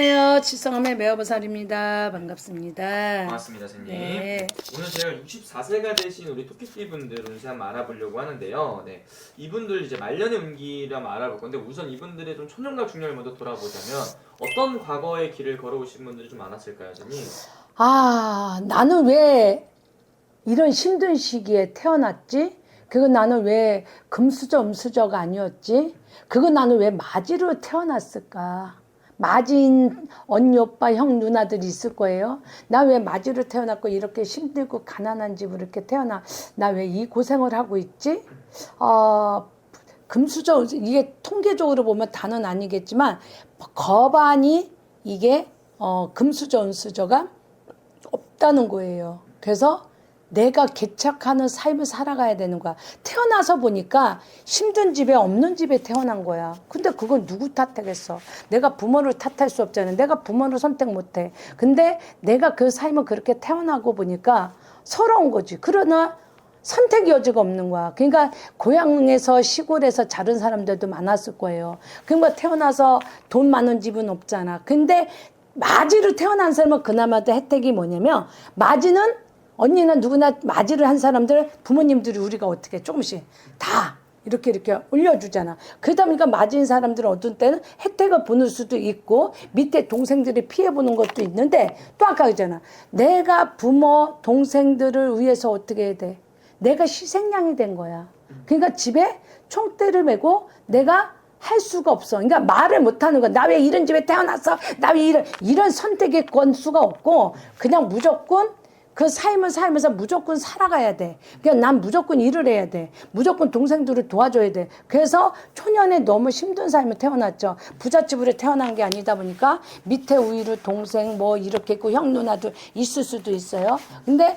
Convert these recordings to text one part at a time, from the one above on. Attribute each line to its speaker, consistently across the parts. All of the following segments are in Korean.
Speaker 1: 안녕하세요. 칠성함의 매화보살입니다. 반갑습니다.
Speaker 2: 반갑습니다, 선생님.
Speaker 1: 네.
Speaker 2: 오늘 제가 64세가 되신 우리 토끼띠 분들 운세 한번 알아보려고 하는데요. 네, 이분들 이제 말년의 운기를 한번 알아볼 건데 우선 이분들의 좀 초년과 중년을 먼저 돌아보자면 어떤 과거의 길을 걸어오신 분들이 좀 많았을까요, 선생님?
Speaker 1: 나는 왜 이런 힘든 시기에 태어났지? 그거 나는 왜 금수저, 음수저가 아니었지? 그거 나는 왜 마지로 태어났을까? 마지인 언니, 오빠, 형, 누나들이 있을 거예요. 나 왜 마지로 태어났고 이렇게 힘들고 가난한 집으로 이렇게 태어나? 나 왜 이 고생을 하고 있지? 금수저, 이게 통계적으로 보면 다는 아니겠지만 거반이 이게 금수저, 은수저가 없다는 거예요. 그래서 내가 개척하는 삶을 살아가야 되는 거야. 태어나서 보니까 힘든 집에 없는 집에 태어난 거야. 근데 그건 누구 탓하겠어. 내가 부모를 탓할 수 없잖아. 내가 부모를 선택 못해. 근데 내가 그 삶을 그렇게 태어나고 보니까 서러운 거지. 그러나 선택 여지가 없는 거야. 그러니까 고향에서 시골에서 자른 사람들도 많았을 거예요. 그러니까 태어나서 돈 많은 집은 없잖아. 근데 마지로 태어난 사람은 그나마도 혜택이 뭐냐면 마지는 언니나 누구나 맞이를 한 사람들 부모님들이 우리가 어떻게 조금씩 다 이렇게 올려주잖아. 그러다 보니까 맞은 사람들은 어떤 때는 혜택을 보는 수도 있고 밑에 동생들이 피해보는 것도 있는데 또 아까 그러잖아. 내가 부모 동생들을 위해서 어떻게 해야 돼? 내가 희생양이 된 거야. 그러니까 집에 총대를 메고 내가 할 수가 없어. 그러니까 말을 못하는 거야. 나 왜 이런 집에 태어났어? 나 왜 이런 선택의 건수가 없고 그냥 무조건 그 삶을 살면서 무조건 살아가야 돼. 그냥 난 무조건 일을 해야 돼. 무조건 동생들을 도와줘야 돼. 그래서 초년에 너무 힘든 삶을 태어났죠. 부잣집으로 태어난 게 아니다 보니까 밑에 위로 동생 뭐 이렇게 있고 형 누나도 있을 수도 있어요. 근데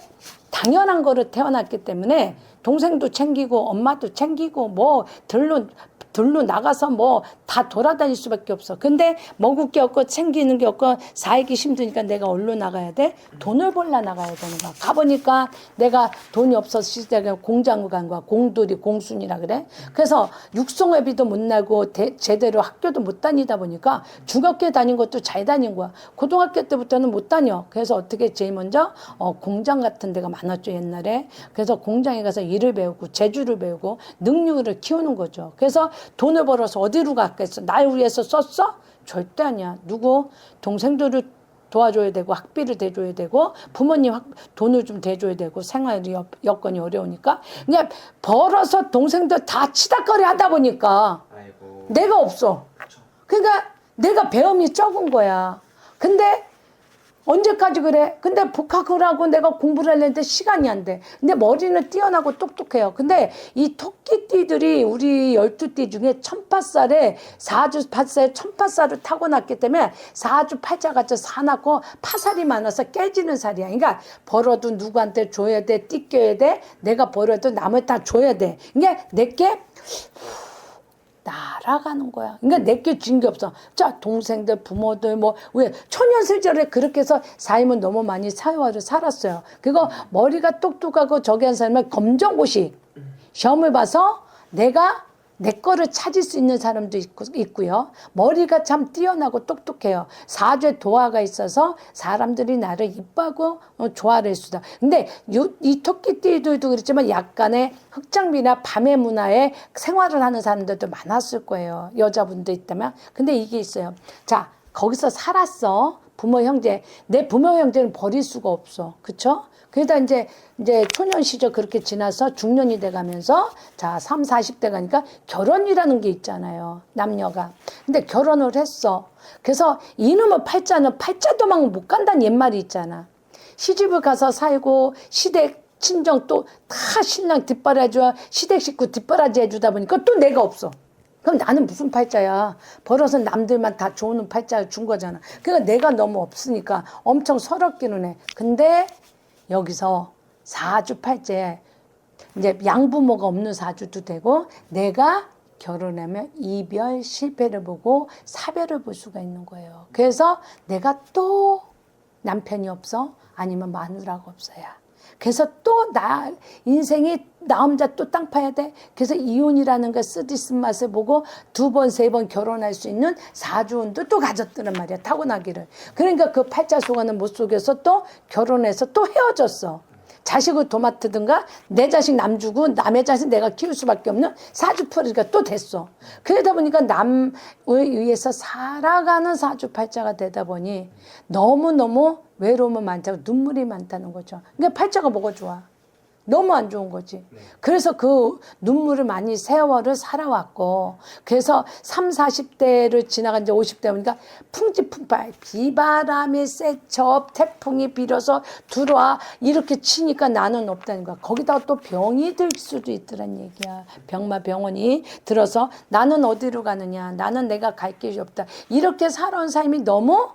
Speaker 1: 당연한 거를 태어났기 때문에 동생도 챙기고 엄마도 챙기고 뭐 들로 나가서 뭐 다 돌아다닐 수밖에 없어. 근데 먹을 게 없고 챙기는 게 없고 살기 힘드니까 내가 어디로 나가야 돼? 돈을 벌러 나가야 되는 거야. 가보니까 내가 돈이 없어서 시대가 공장을 간 거야. 공돌이 공순이라 그래. 그래서 육성회비도 못 내고 제대로 학교도 못 다니다 보니까 중학교 다닌 것도 잘 다닌 거야. 고등학교 때부터는 못 다녀. 그래서 어떻게 제일 먼저 공장 같은 데가 많았죠 옛날에. 그래서 공장에 가서 일을 배우고 재주를 배우고 능력을 키우는 거죠. 그래서 돈을 벌어서 어디로 갔겠어? 날 위해서 썼어? 절대 아니야. 누구? 동생들을 도와줘야 되고 학비를 대줘야 되고 부모님 돈을 좀 대줘야 되고 생활 여건이 어려우니까 그냥 벌어서 동생들 다 치닥거리 하다 보니까
Speaker 2: 아이고.
Speaker 1: 내가 없어. 그러니까 내가 배움이 적은 거야. 근데 언제까지 그래? 근데 복학을 하고 내가 공부를 하려는데 시간이 안 돼. 근데 머리는 뛰어나고 똑똑해요. 근데 이 토끼띠들이 우리 12띠 중에 천파살에 사주팔자에 천파살을 타고났기 때문에 사주팔자같이 사납고 파살이 많아서 깨지는 살이야. 그러니까 벌어도 누구한테 줘야 돼. 띠껴야 돼. 내가 벌어도 남을 다 줘야 돼. 그러니까 내게 날아가는 거야. 그러니까 내게 준 게 없어. 자, 동생들, 부모들, 뭐, 왜, 초년 시절에 그렇게 해서 삶은 너무 많이 사회화를 살았어요. 그리고 머리가 똑똑하고 저기 한 사람은 검정고시 시험을 봐서 내가 내 거를 찾을 수 있는 사람도 있고요. 머리가 참 뛰어나고 똑똑해요. 사주에 도화가 있어서 사람들이 나를 이뻐하고 좋아할 수다. 근데 이 토끼띠들도 그렇지만 약간의 흑장미나 밤의 문화에 생활을 하는 사람들도 많았을 거예요. 여자분도 있다면. 근데 이게 있어요. 자, 거기서 살았어. 부모 형제. 내 부모 형제는 버릴 수가 없어. 그쵸? 그러다 이제 초년 시절 그렇게 지나서 중년이 돼가면서 자, 3, 40대 가니까 결혼이라는 게 있잖아요. 남녀가. 근데 결혼을 했어. 그래서 이놈의 팔자는 팔자 도망 못 간다는 옛말이 있잖아. 시집을 가서 살고 시댁 친정 또 다 신랑 뒷바라지와 시댁 식구 뒷바라지 해주다 보니까 또 내가 없어. 그럼 나는 무슨 팔자야? 벌어서 남들만 다 좋은 팔자를 준 거잖아. 그러니까 내가 너무 없으니까 엄청 서럽기는 해. 근데 여기서 사주팔자에 이제 양부모가 없는 사주도 되고 내가 결혼하면 이별 실패를 보고 사별을 볼 수가 있는 거예요. 그래서 내가 또 남편이 없어? 아니면 마누라가 없어야. 그래서 또 나 인생이 나 혼자 또 땅 파야 돼. 그래서 이혼이라는 걸 쓰디쓴 맛을 보고 2번, 3번 결혼할 수 있는 사주운도 또 가졌더란 말이야. 타고나기를. 그러니까 그 팔자소관을 못 속여서 또 결혼해서 또 헤어졌어. 자식을 도맡든가 내 자식 남 주고 남의 자식 내가 키울 수밖에 없는 사주풀이가 또 됐어. 그러다 보니까 남에 의해서 살아가는 사주팔자가 되다 보니 너무너무 외로움이 많다고 눈물이 많다는 거죠. 그러니까 팔자가 뭐가 좋아? 너무 안 좋은 거지. 그래서 그 눈물을 많이 세월을 살아왔고, 그래서 3, 40대를 지나간 이제 50대 보니까 풍지풍발, 비바람이 세쳐 태풍이 빌어서 들어와 이렇게 치니까 나는 없다는 거야. 거기다가 또 병이 들 수도 있더란 얘기야. 병원이 들어서 나는 어디로 가느냐, 나는 내가 갈 길이 없다. 이렇게 살아온 삶이 너무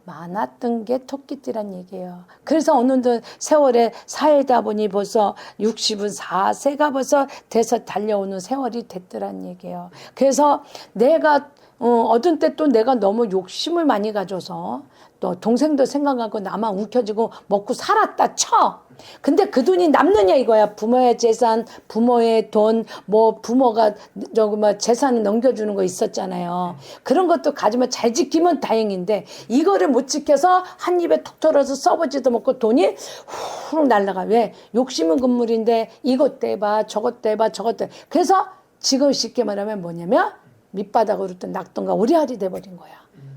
Speaker 1: 많았던 게 토끼띠란 얘기예요. 그래서 어느 세월에 살다 보니 벌써 60은 4세가 벌써 돼서 달려오는 세월이 됐더란 얘기예요. 그래서 내가 어떤 때 또 내가 너무 욕심을 많이 가져서 또 동생도 생각하고 나만 움켜쥐고 먹고 살았다 쳐. 근데 그 돈이 남느냐 이거야. 부모의 재산, 부모의 돈, 뭐 부모가 저기 뭐 재산을 넘겨주는 거 있었잖아요. 그런 것도 가지면 잘 지키면 다행인데 이거를 못 지켜서 한 입에 툭 털어서 써보지도 못고 돈이 훅 날라가. 왜? 욕심은 금물인데 이것 떼봐, 저것 떼봐, 저것 떼봐. 그래서 지금 쉽게 말하면 뭐냐면 밑바닥으로 또 낙동가 오리알이 돼버린 거야.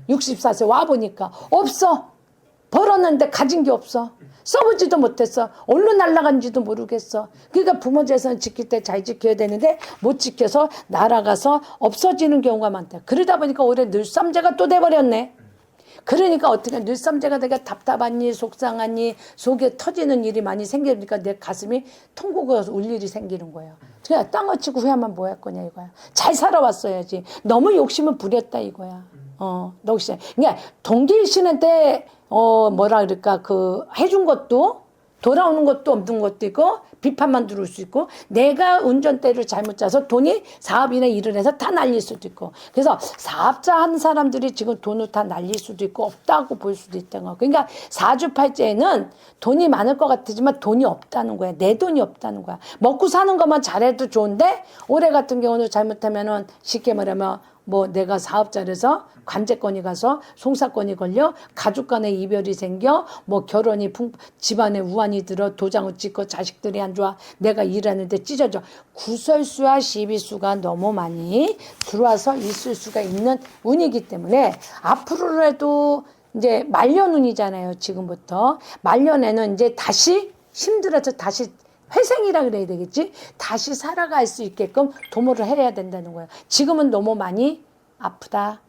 Speaker 1: 64세 와보니까 없어. 벌었는데 가진 게 없어. 써보지도 못했어. 어디로 날아간지도 모르겠어. 그러니까 부모 재산 지킬 때 잘 지켜야 되는데 못 지켜서 날아가서 없어지는 경우가 많다. 그러다 보니까 올해 늘삼재가 또 돼버렸네. 그러니까 어떻게 늘삼재가 내가 답답하니 속상하니 속에 터지는 일이 많이 생기니까 내 가슴이 통곡을 울 일이 생기는 거예요. 그냥 땅을 치고 후회하면 뭐 할 거냐 이거야. 잘 살아왔어야지. 너무 욕심을 부렸다 이거야. 욕심. 그러니까 동기시는 때 뭐라 그럴까 그 해준 것도 돌아오는 것도 없는 것도 있고 비판만 들어올 수 있고 내가 운전대를 잘못 짜서 돈이 사업이나 일을 해서 다 날릴 수도 있고 그래서 사업자 한 사람들이 지금 돈을 다 날릴 수도 있고 없다고 볼 수도 있다는 거. 그러니까 사주팔자에는 돈이 많을 것 같지만 돈이 없다는 거야. 내 돈이 없다는 거야. 먹고 사는 것만 잘해도 좋은데 올해 같은 경우는 잘못하면은 쉽게 말하면 뭐 내가 사업자라서 관제권이 가서 송사권이 걸려 가족 간의 이별이 생겨 뭐 결혼이 집안에 우환이 들어 도장을 찍고 자식들이 안 좋아 내가 일하는데 찢어져 구설수와 시비수가 너무 많이 들어와서 있을 수가 있는 운이기 때문에 앞으로라도 이제 말년운이잖아요. 지금부터 말년에는 이제 다시 힘들어서 다시 회생이라 그래야 되겠지? 다시 살아갈 수 있게끔 도모를 해야 된다는 거예요. 지금은 너무 많이 아프다.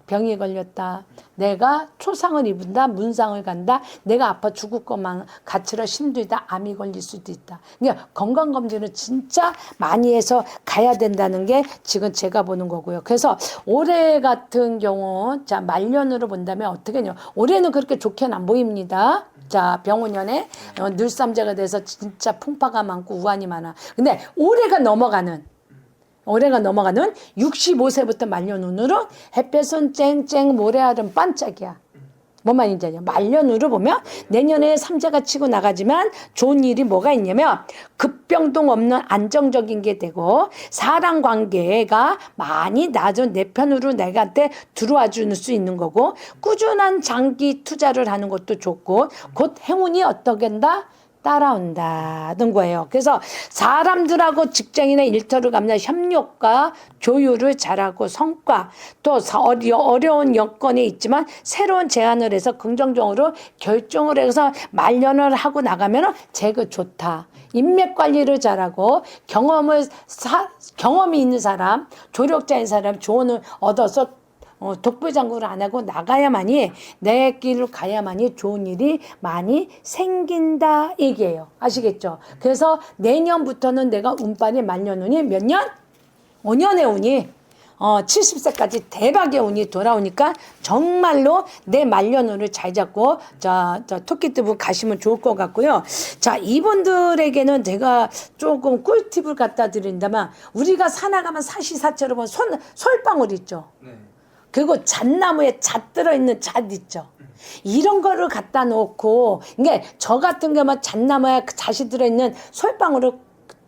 Speaker 1: 병이 걸렸다. 내가 초상을 입은다. 문상을 간다. 내가 아파 죽을 것만 같이라 힘들다. 암이 걸릴 수도 있다. 그러니까 건강검진을 진짜 많이 해서 가야 된다는 게 지금 제가 보는 거고요. 그래서 올해 같은 경우 자 말년으로 본다면 어떻게 해요? 올해는 그렇게 좋게는 안 보입니다. 자 병원년에 늘삼재가 돼서 진짜 풍파가 많고 우환이 많아. 근데 올해가 넘어가는 65세부터 말년운으로 햇볕은 쨍쨍 모래알은 반짝이야. 뭔 말인지 알죠? 말년으로 보면 내년에 삼재가 치고 나가지만 좋은 일이 뭐가 있냐면 급병동 없는 안정적인 게 되고 사람 관계가 많이 낮은 내 편으로 내가한테 들어와 줄 수 있는 거고 꾸준한 장기 투자를 하는 것도 좋고 곧 행운이 어떻게 한다? 따라온다는 거예요. 그래서 사람들하고 직장이나 일터를 갖는 협력과 조율을 잘하고 성과 또 어려운 여건이 있지만 새로운 제안을 해서 긍정적으로 결정을 해서 말년을 하고 나가면 제가 좋다. 인맥 관리를 잘하고 경험이 있는 사람, 조력자인 사람 조언을 얻어서 독불장구를 안 하고 나가야만이 내 길을 가야만이 좋은 일이 많이 생긴다 얘기예요. 아시겠죠? 그래서 내년부터는 내가 운빨이 말년운이 몇 년? 5년의 운이 70세까지 대박의 운이 돌아오니까 정말로 내 말년운을 잘 잡고 저 토끼띠분 가시면 좋을 것 같고요. 자 이분들에게는 제가 조금 꿀팁을 갖다 드린다면 우리가 살아가면 사시사철로 보면 솔방울 있죠.
Speaker 2: 네.
Speaker 1: 그리고 잣나무에 잣 들어있는 잣 있죠. 이런 거를 갖다 놓고, 이게 저 같은 경우는 잣나무에 잣이 들어있는 솔방울을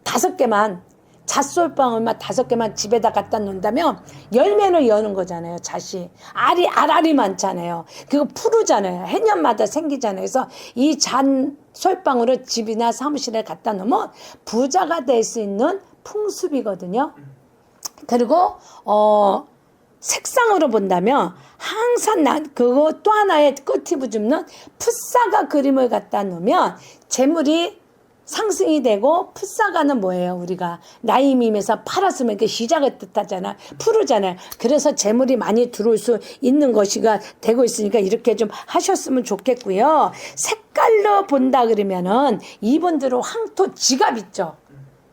Speaker 1: 5개만, 잣솔방울만 5개만 집에다 갖다 놓는다면 열매를 여는 거잖아요, 잣이. 알알이 많잖아요. 그거 푸르잖아요. 해년마다 생기잖아요. 그래서 이 잣솔방울을 집이나 사무실에 갖다 놓으면 부자가 될 수 있는 풍습이거든요. 그리고, 색상으로 본다면 항상 그거 또 하나의 꿀팁을 줍는 풋사과 그림을 갖다 놓으면 재물이 상승이 되고, 풋사과는 뭐예요? 우리가 나이밈에서 팔았으면 이렇게 시작을 뜻하잖아. 푸르잖아요. 그래서 재물이 많이 들어올 수 있는 것이가 되고 있으니까 이렇게 좀 하셨으면 좋겠고요. 색깔로 본다 그러면은 이분들은 황토 지갑 있죠?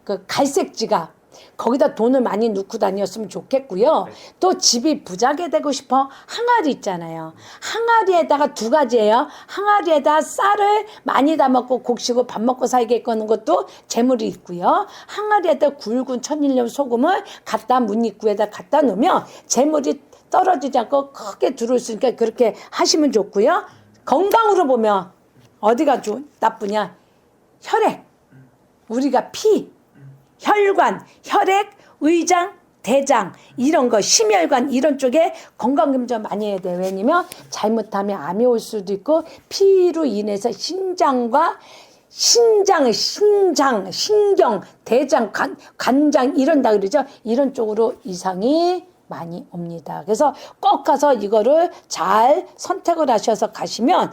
Speaker 1: 그 갈색 지갑. 거기다 돈을 많이 넣고 다녔으면 좋겠고요. 또 집이 부자게 되고 싶어 항아리 있잖아요. 항아리에다가 2가지예요. 항아리에다 쌀을 많이 담았고 곡식을 밥 먹고 살게끔 것도 재물이 있고요. 항아리에다 굵은 천일염 소금을 갖다 문 입구에다 갖다 놓으면 재물이 떨어지지 않고 크게 들어올 수 있으니까 그렇게 하시면 좋고요. 건강으로 보면 어디가 나쁘냐? 혈액, 우리가 피, 혈관, 혈액, 의장, 대장 이런 거, 심혈관 이런 쪽에 건강검진 많이 해야 돼요. 왜냐면 잘못하면 암이 올 수도 있고, 피로 인해서 신장과 신장, 신경, 대장, 간장 이런다 그러죠. 이런 쪽으로 이상이 많이 옵니다. 그래서 꼭 가서 이거를 잘 선택을 하셔서 가시면